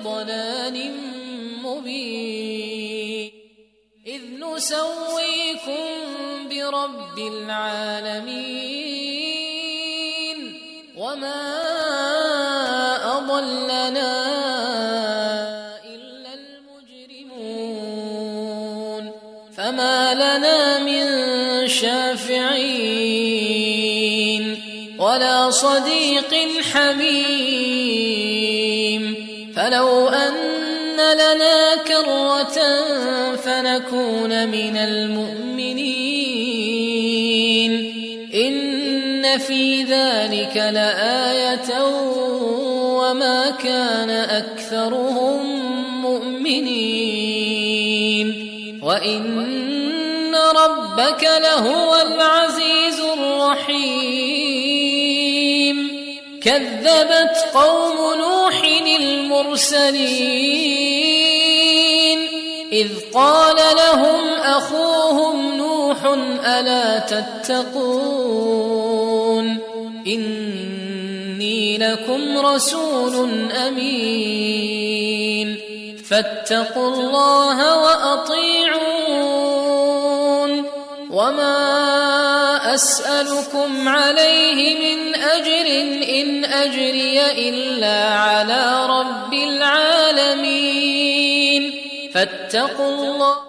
ضلال مبين إذ نسويكم برب العالمين وما أضلنا إلا المجرمون فما لنا من شافعين ولا صديق حميم فلو أن لنا كرة فنكون من المؤمنين إن في ذلك لآية وما كان أكثرهم مؤمنين وإن ربك لهو العزيز الرحيم كذبت قوم نوح المرسلين إذ قال لهم أخوهم نوح ألا تتقون إني لكم رسول أمين فاتقوا الله وأطيعون وما أسألكم عليه من أجر إن أجري إلا على رب العالمين فاتقوا الله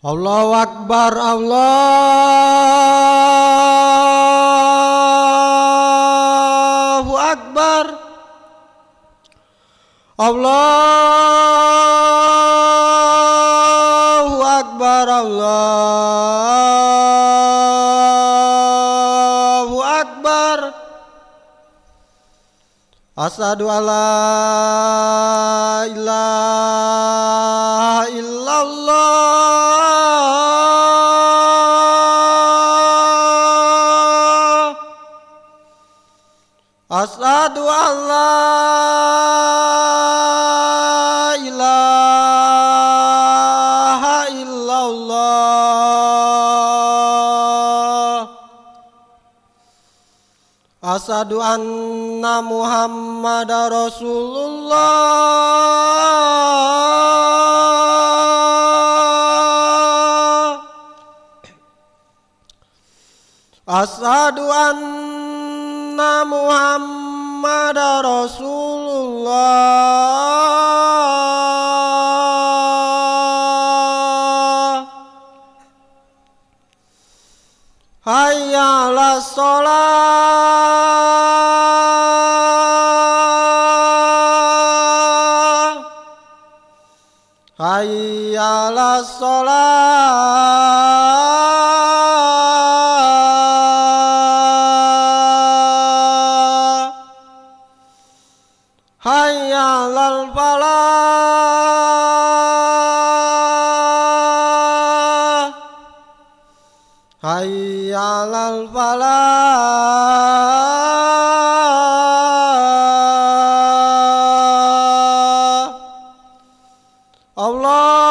Allahu Akbar, Allahu Akbar, Allahu Akbar, Allahu Akbar. Asyhadu alla ilaha illallah. Asyhadu alla ilaha illallah. Asyhadu anna Muhammadar Rasulullah. Asyhadu anna Muhammadar Rasulullah. Hayya 'alas shalah. Hayya 'alas shalah. Hayya 'alal falah. Hayya 'alal falah.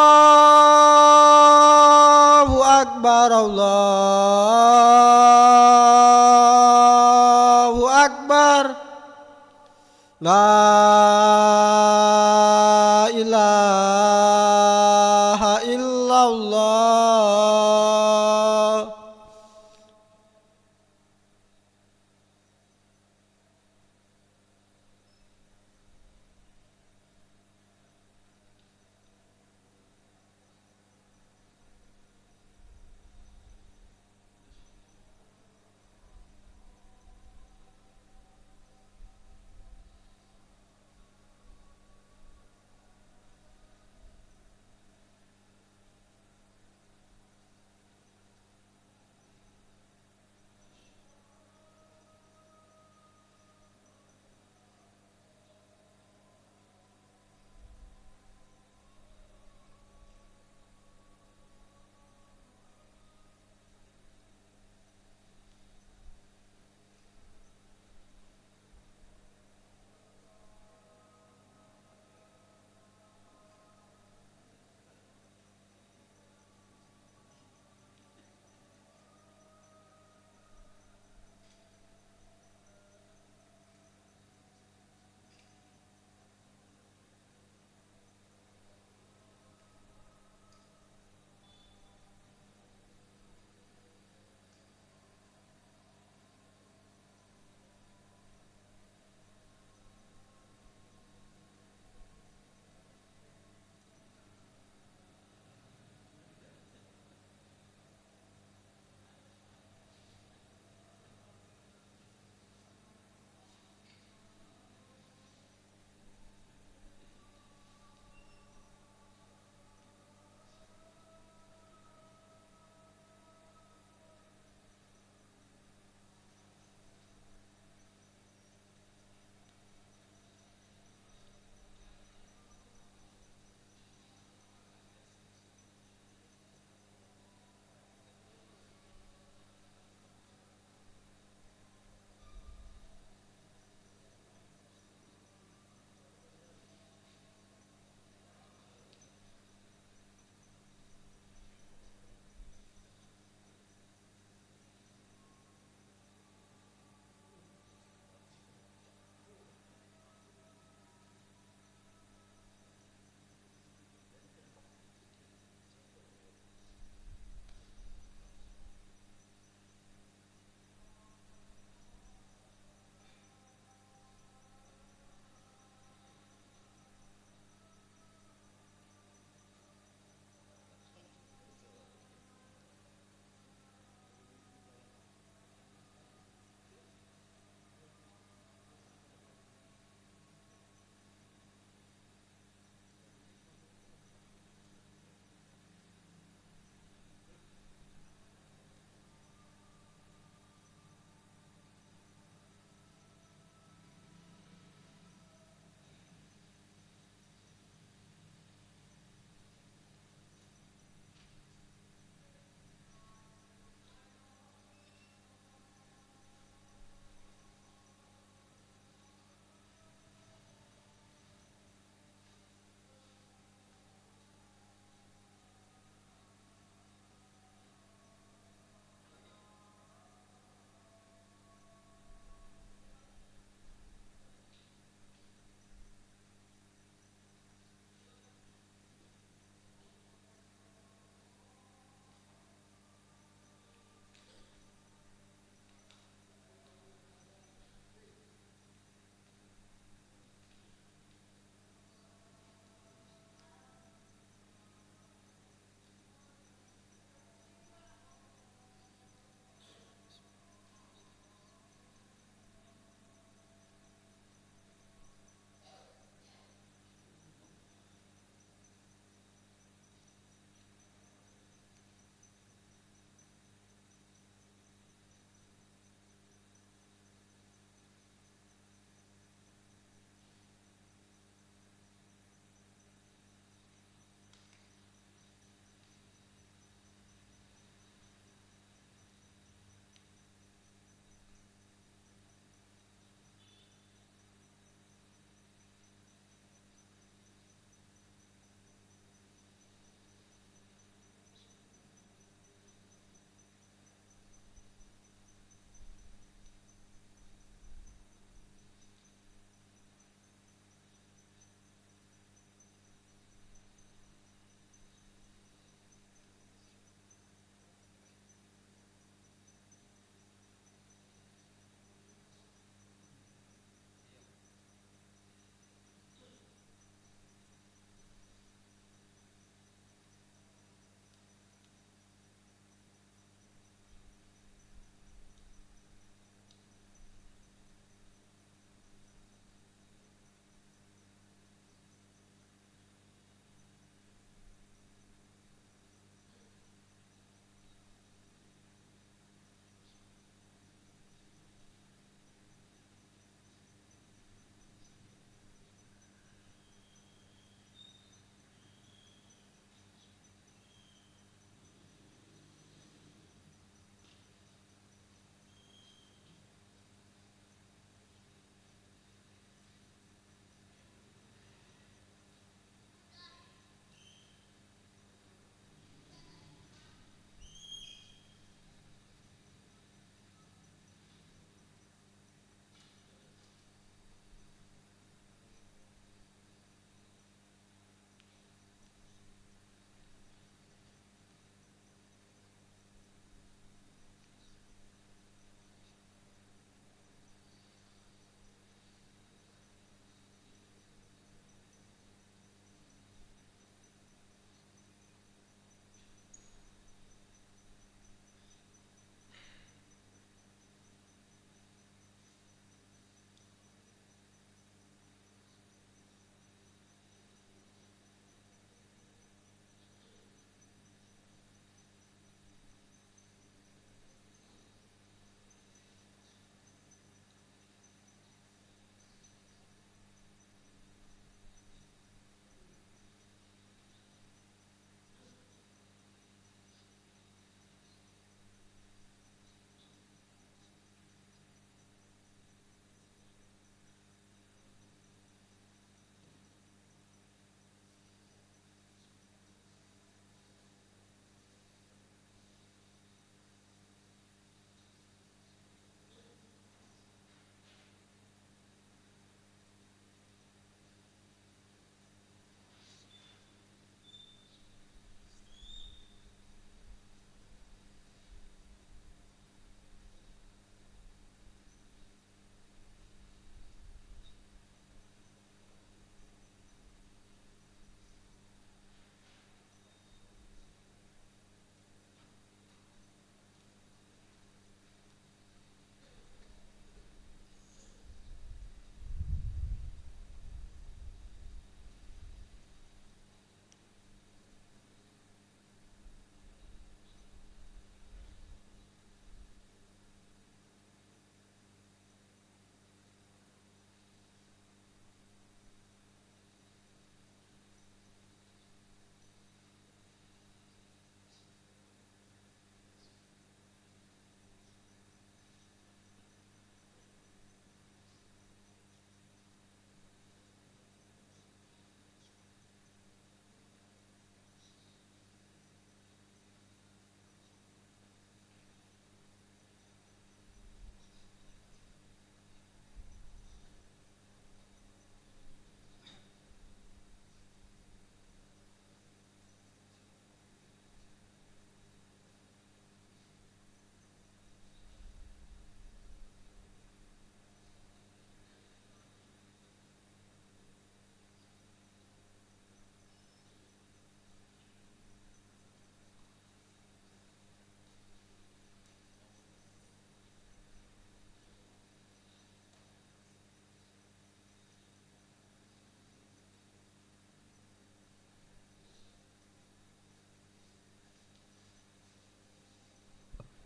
Allahu Akbar, Allahu Akbar. La ilaha illallah.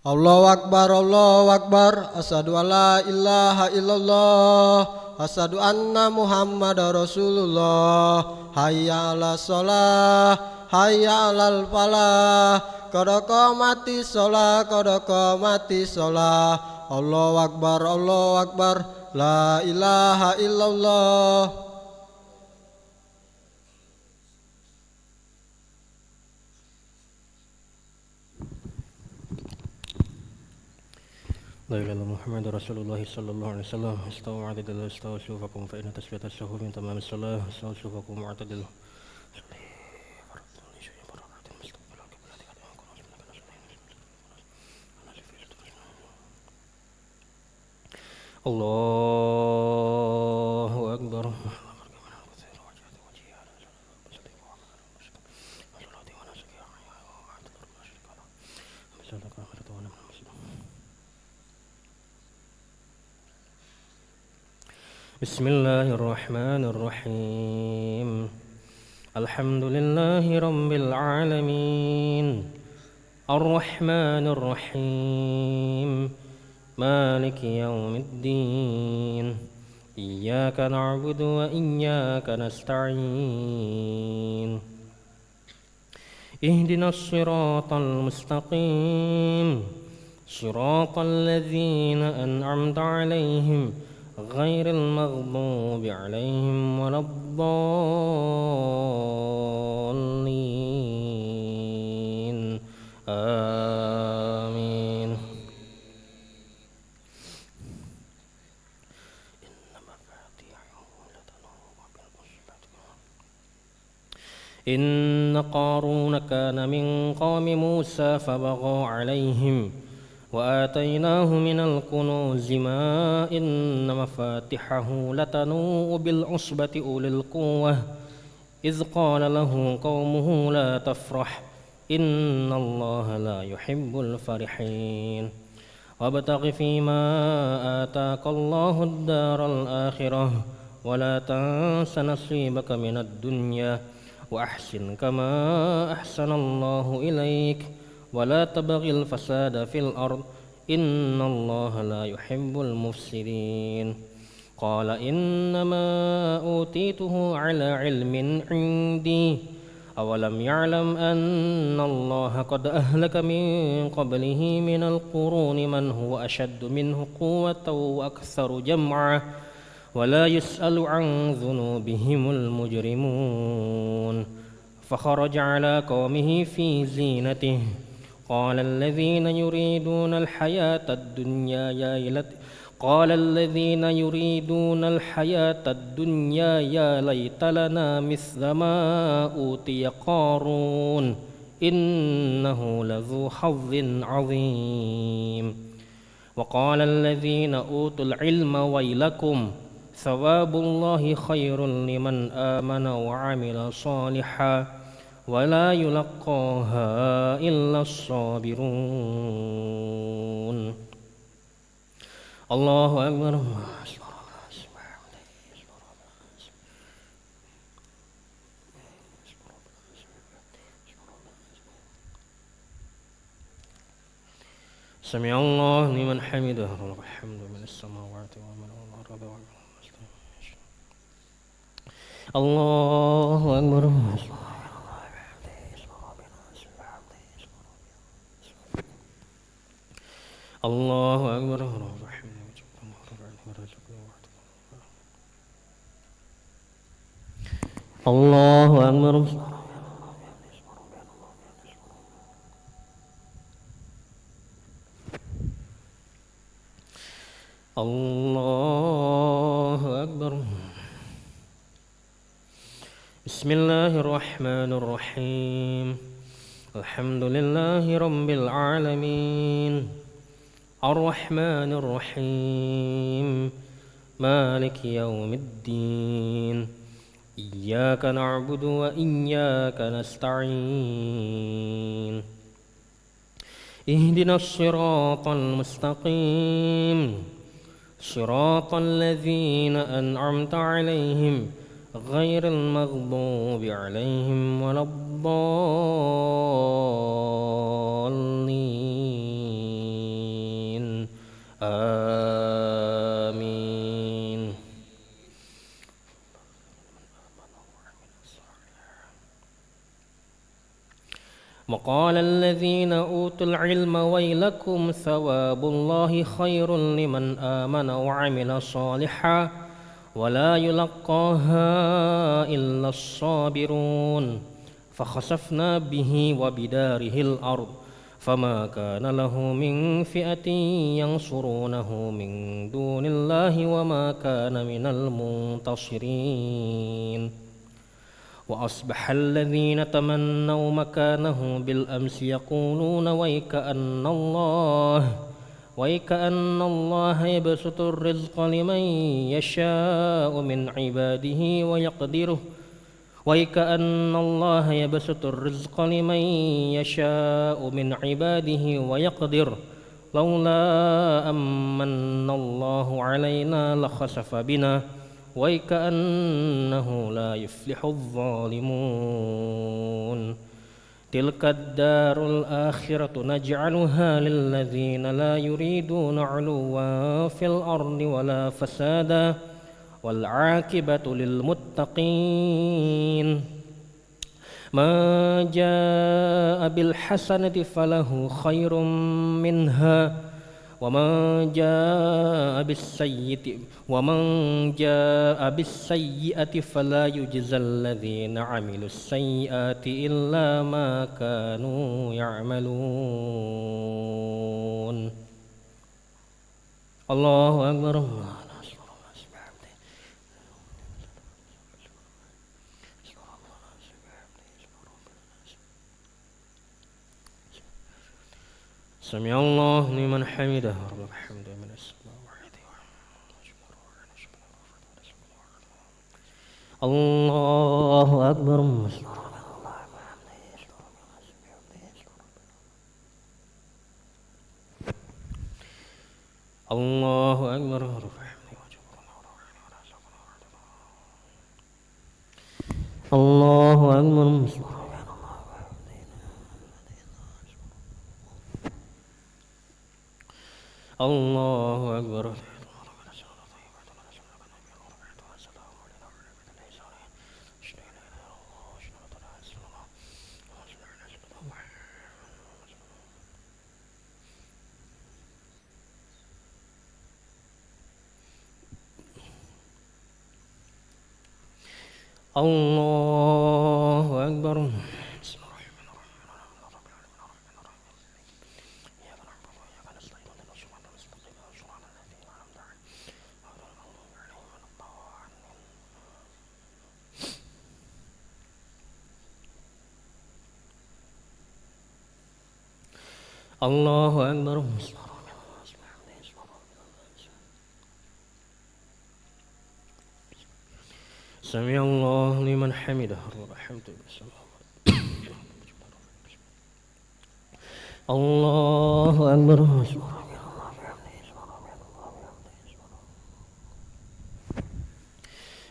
Allahu Akbar, asyhadu alla ilaha illallah, asyhadu anna Muhammadar Rasulullah, hayya 'alas shalah, hayya 'alal falah, qad qamatis shalah, Allahu Akbar, la ilaha illallah. لا إله إلا محمد رسول الله صلى الله عليه وسلم. استووا اعتدلوا استووا صفوفكم فإن تسوية الصفوف من تمام الصلاة. استووا صفوفكم واعتدلوا. الله أكبر. بسم الله الرحمن الرحيم. الحمد لله رب العالمين الرحمن الرحيم مالك يوم الدين إياك نعبد وإياك نستعين اهدنا الصراط المستقيم صراط الذين أنعمت عليهم غير المغضوب عليهم ولا الضالين آمين. إن قارون كان من قوم موسى فبغى عليهم وآتيناه من الكنوز ما إن مفاتحه لتنوء بالعصبة أولي القوة إذ قال له قومه لا تفرح إن الله لا يحب الفرحين وابتغ فيما آتاك الله الدار الآخرة ولا تنس نصيبك من الدنيا وأحسن كما أحسن الله إليك ولا تبغ الفساد في الأرض إن الله لا يحب المفسدين. قال إنما أوتيته على علم عندي أولم يعلم أن الله قد أهلك من قبله من القرون من هو أشد منه قوة وأكثر جمعا ولا يسأل عن ذنوبهم المجرمون. فخرج على قومه في زينته قال الذين يريدون الحياة الدنيا يا ليت لنا مثل ما أوتي قارون إنه لذو حظ عظيم. وقال الذين أوتوا العلم ويلكم ثواب الله خير لمن آمن وعمل صالحا ولا يلقاها إلا الصابرون. الله أكبر. سمع الله لمن حمده والحمد من السماوات ومن الأرض الله أكبر. الله أكبر. الله أكبر. الله أكبر. بسم الله الرحمن الرحيم. الحمد لله رب العالمين الرحمن الرحيم مالك يوم الدين إياك نعبد وإياك نستعين اهدنا الصراط المستقيم صراط الذين أنعمت عليهم غير المغضوب عليهم ولا الضالين وقال الذين أوتوا العلم ويلكم ثواب الله خير لمن آمن وعمل صالحا ولا يلقاها إلا الصابرون فخسفنا به وبداره الأرض فما كان له من فئة ينصرونه من دون الله وما كان من المنتصرين وأصبح الذين تمنوا مكانه بالأمس يقولون ويكأن الله يبسط الرزق لمن يشاء من عباده ويقدره ويكأن الله يبسط الرزق لمن يشاء من عباده ويقدر لولا أمن الله علينا لخسف بنا ويكأنه لا يفلح الظالمون تلك الدار الآخرة نجعلها للذين لا يريدون علوا في الأرض ولا فسادا والعاقبة للمتقين من جاء بالحسنة فله خير منها ومن جاء بالسيئة فلا يجزى الذين عملوا السيئات إلا ما كانوا يعملون الله أكبر سمع الله لمن حمده ربنا حمده من السماوات الله أكبر الله أكبر الله أكبر الله أكبر الله أكبر الله أكبر سمع الله لمن حمده الحمد الله أكبر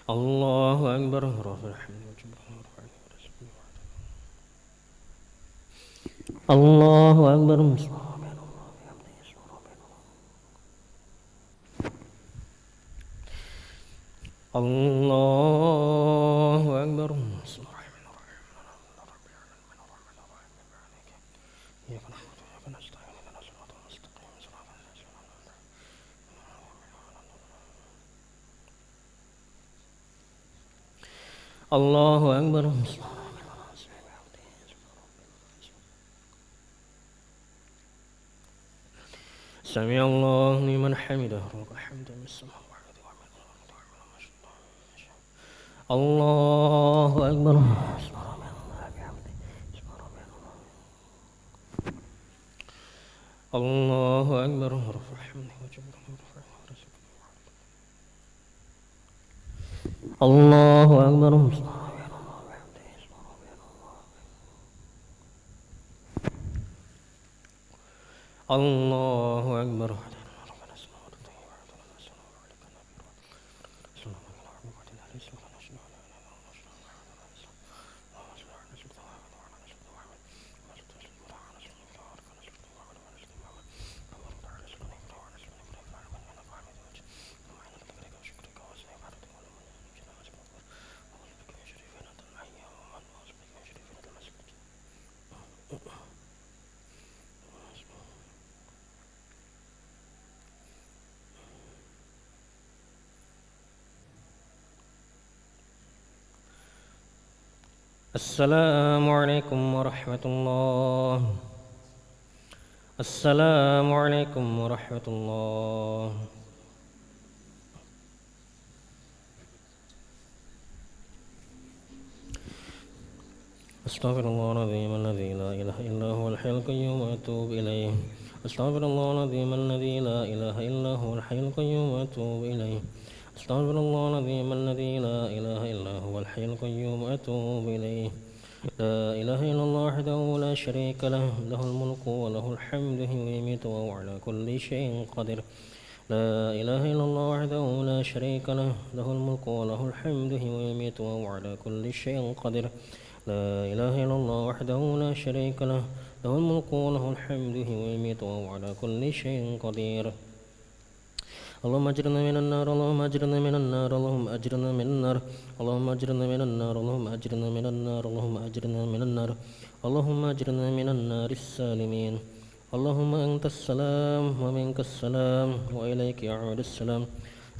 الله أكبر الله أكبر الله أكبر الله أكبر سمع الله لمن حمده الحمد الله أكبر الله أكبر الله أكبر الله أكبر السلام عليكم ورحمة الله. السلام عليكم ورحمة الله. أستغفر الله العظيم الذي لا إله إلا هو الحي القيوم وأتوب إليه. أستغفر الله العظيم الذي لا إله إلا هو الحي القيوم وأتوب إليه. أستغفر الله العظيم الذي لا إله إلا هو الحي القيوم وأتوب إليه. لا إله إلا الله وحده لا شريك له، له الملك وله الحمد وهو يميت وهو على كل شيء قدير. لا إله إلا الله وحده لا شريك له، له الملك وله الحمد وهو يميت وهو على كل شيء قدير. لا إله إلا الله وحده لا شريك له، له الملك وله الحمد وهو يميت وهو على كل شيء قدير. اللهم أجرنا من النار، اللهم أجرنا من النار، اللهم أجرنا من النار، اللهم أجرنا من النار، اللهم أجرنا من النار، اللهم أجرنا من النار، اللهم أجرنا من النار السالمين. اللهم أنت السلام ومنك السلام وإليك يعود السلام.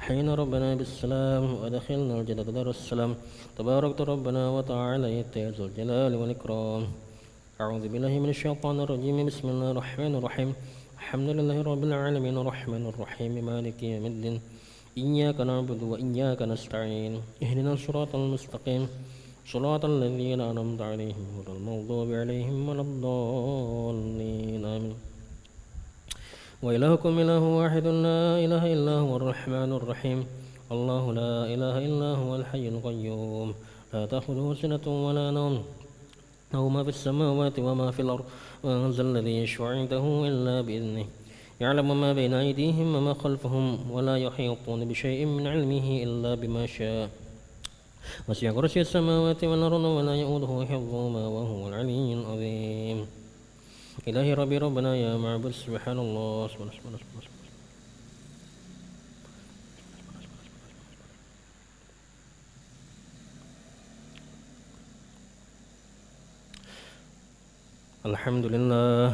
حين ربنا بالسلام وأدخلنا الجنة دار السلام. تباركت ربنا وتعالى يا ذو الجلال والإكرام. أعوذ بالله من الشيطان الرجيم. بسم الله الرحمن الرحيم. الحمد لله رب العالمين الرحمن الرحيم مالك يوم الدين. إياك نعبد وإياك نستعين. اهدنا الصراط المستقيم صراط الذين أنعمت عليهم غير المغضوب عليهم ولا الضالين آمين. وإلهكم إله واحد لا إله إلا هو الرحمن الرحيم. الله لا إله إلا هو الحي القيوم لا تأخذه سنة ولا نوم، له ما في السماوات وما في الأرض. من ذا الذي يشفع عنده إلا بإذنه. يعلم ما بين أيديهم وما خلفهم ولا يحيطون بشيء من علمه إلا بما شاء. وسع كرسي السماوات والأرض ولا يؤوده حفظهما وهو العلي العظيم. إلهي ربي ربنا يا معبود سبحان الله. الحمد لله.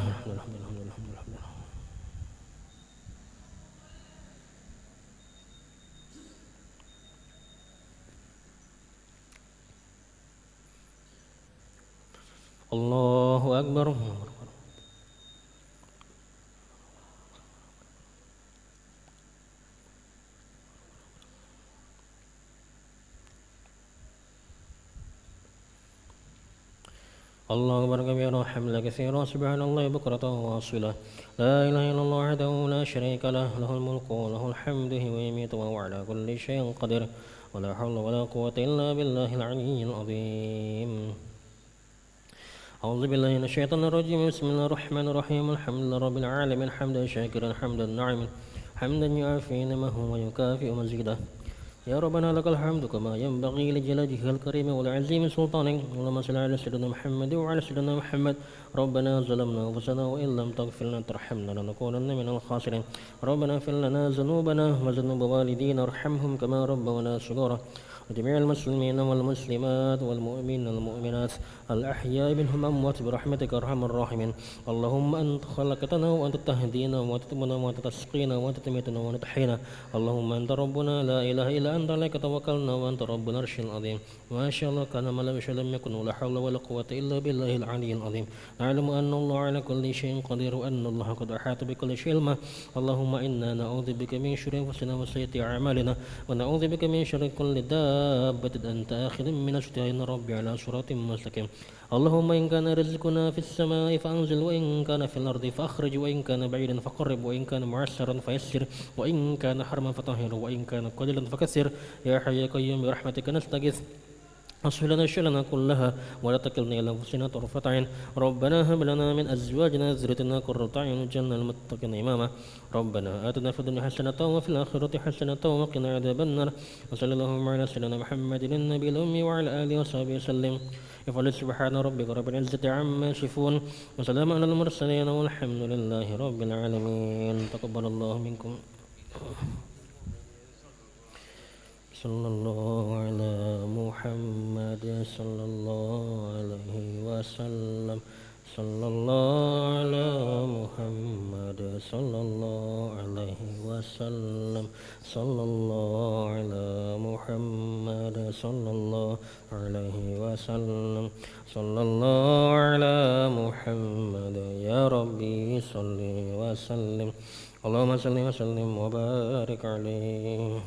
الله أكبر. الله أكبر كبيرا حمدا كثيرا سبحان الله بكرة واصلة. لا إله إلا الله وحده لا شريك له، له الملك وله الحمد وهو يميت وهو على كل شيء قدير. ولا حول ولا قوة إلا بالله العلي العظيم. أعوذ بالله من الشيطان الرجيم. بسم الله الرحمن الرحيم. الحمد لله رب العالمين حمدا شاكرا حمدا ناعما حمدا يعافي نعمه ويكافئ مزيده. يا ربنا لك الحمد كما ينبغي لجلاله الكريم والعظيم سلطانه. اللهم صل على سيدنا محمد وعلى سيدنا محمد. ربنا ظلمنا أنفسنا وإن لم تغفر لنا وترحمنا لنكونن من الخاسرين. ربنا اغفر لنا ذنوبنا وذنوب والدينا وارحمهم كما ربونا صغارا. وجميع المسلمين والمسلمات والمؤمنين والمؤمنات الأحياء منهم أموات برحمتك أرحم الراحمين. اللهم أنت خلقتنا وأنت تهدينا وأنت تؤمنا وأنت تسقينا وأنت تميتنا وأنت تحيينا. اللهم أنت ربنا لا إله إلا أنت عليك توكلنا وأنت رب العرش العظيم. ما شاء الله كان ما لم يشاء لم يكن ولا حول ولا قوة إلا بالله العلي العظيم. نعلم أن الله على كل شيء قدير وأن الله قد أحاط بكل شيء علما. اللهم إنا نعوذ بك من شرور أنفسنا وسيئات أعمالنا ونعوذ بك من شر كل دابة أنت آخذ من أجلها إن ربي على صراط مستقيم. اللهم إن كان رزقنا في السماء فأنزل، وإن كان في الأرض فأخرج، وإن كان بعيدا فقرب، وإن كان معسرا فيسر، وإن كان حرما فطهر، وإن كان قليلا فكسر. يا حي يا قيوم برحمتك نستغيث أصلح لنا شأننا كلها ولا تكلنا إلى أنفسنا طرفة عين. ربنا هب لنا من أزواجنا وذريتنا قرة أعين واجعلنا للمتقين إماما. ربنا آتنا في الدنيا حسنة وفي الآخرة حسنة وقنا عذاب النار. وصلى اللهم على سيدنا محمد النبي الأمي وعلى آله وصحبه وسلم. يفعل سبحان ربك رب العزة عما يصفون وسلام على المرسلين والحمد لله رب العالمين. تقبل الله منكم. صلى الله على محمد صلى الله عليه وسلم. صلى الله على محمد صلى الله عليه وسلم. صلى الله على محمد صلى الله عليه وسلم. صلى الله على محمد يا ربي صل وسلم اللهم صل وسلم وبارك عليه